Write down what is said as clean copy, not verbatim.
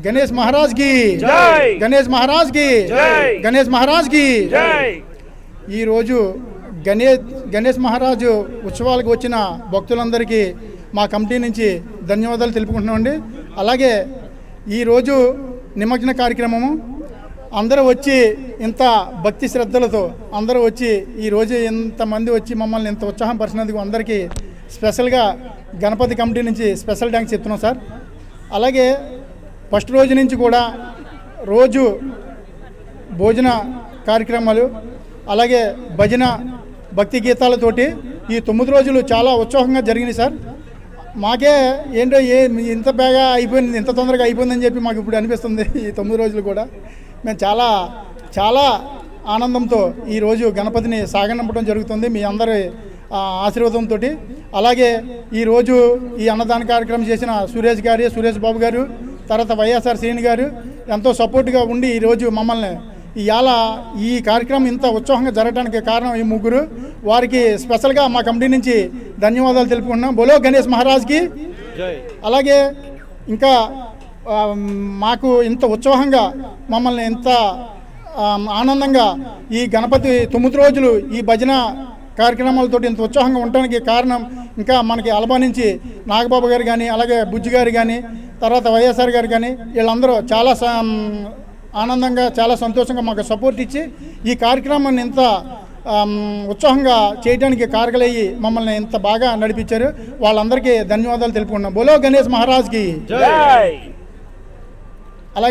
గణేష్ మహారాజ్ కి జై, గణేష్ మహారాజ్ కి జై, గణేష్ మహారాజ్ కి జై. ఈరోజు గణేష్ మహారాజు ఉత్సవాలకు వచ్చిన భక్తులందరికీ మా కమిటీ నుంచి ధన్యవాదాలు తెలుపుకుంటున్నామండి. అలాగే ఈరోజు నిమజ్జన కార్యక్రమము అందరూ వచ్చి ఇంత భక్తి శ్రద్ధలతో అందరూ వచ్చి ఈరోజు ఇంతమంది వచ్చి మమ్మల్ని ఇంత ఉత్సాహం పరిచినందుకు అందరికీ స్పెషల్గా గణపతి కమిటీ నుంచి స్పెషల్ థ్యాంక్స్ చెప్తున్నాం సార్. అలాగే ఫస్ట్ రోజు నుంచి కూడా రోజు భోజన కార్యక్రమాలు అలాగే భజన భక్తి గీతాలతోటి ఈ 9 రోజులు చాలా ఉత్సాహంగా జరిగినాయి సార్. మాకే ఏంటో ఇంత బాగా అయిపోయింది, ఇంత తొందరగా అయిపోయిందని చెప్పి మాకు ఇప్పుడు అనిపిస్తుంది. ఈ 9 రోజులు కూడా మేము చాలా చాలా ఆనందంతో ఈరోజు గణపతిని సాగనంపడం జరుగుతుంది మీ అందరి ఆశీర్వాదంతో. అలాగే ఈరోజు ఈ అన్నదాన కార్యక్రమం చేసిన సురేష్ బాబు గారు, తర్వాత వైఎస్ఆర్ శ్రీని గారు ఎంతో సపోర్ట్గా ఉండి ఈరోజు మమ్మల్ని ఇవాళ ఈ కార్యక్రమం ఇంత ఉత్సాహంగా జరగడానికి కారణం ఈ ముగ్గురు. వారికి స్పెషల్గా మా కమిటీ నుంచి ధన్యవాదాలు తెలుపుకుంటున్నాం. బోలో గణేష్ మహారాజ్కి. అలాగే ఇంకా మాకు ఇంత ఉత్సాహంగా మమ్మల్ని ఇంత ఆనందంగా ఈ గణపతి 9 రోజులు ఈ భజన కార్యక్రమాలతో ఇంత ఉత్సాహంగా ఉండడానికి కారణం ఇంకా మనకి అలబా నుంచి నాగబాబు గారు కానీ అలాగే బుజ్జి గారు కానీ తర్వాత వైఎస్ఆర్ గారు కానీ వీళ్ళందరూ చాలా ఆనందంగా చాలా సంతోషంగా మాకు సపోర్ట్ ఇచ్చి ఈ కార్యక్రమాన్ని ఇంత ఉత్సాహంగా చేయడానికి కారకులయ్యి మమ్మల్ని ఇంత బాగా నడిపించారు. వాళ్ళందరికీ ధన్యవాదాలు తెలుపుకున్నాం. బోలో గణేష్ మహారాజ్కి జై.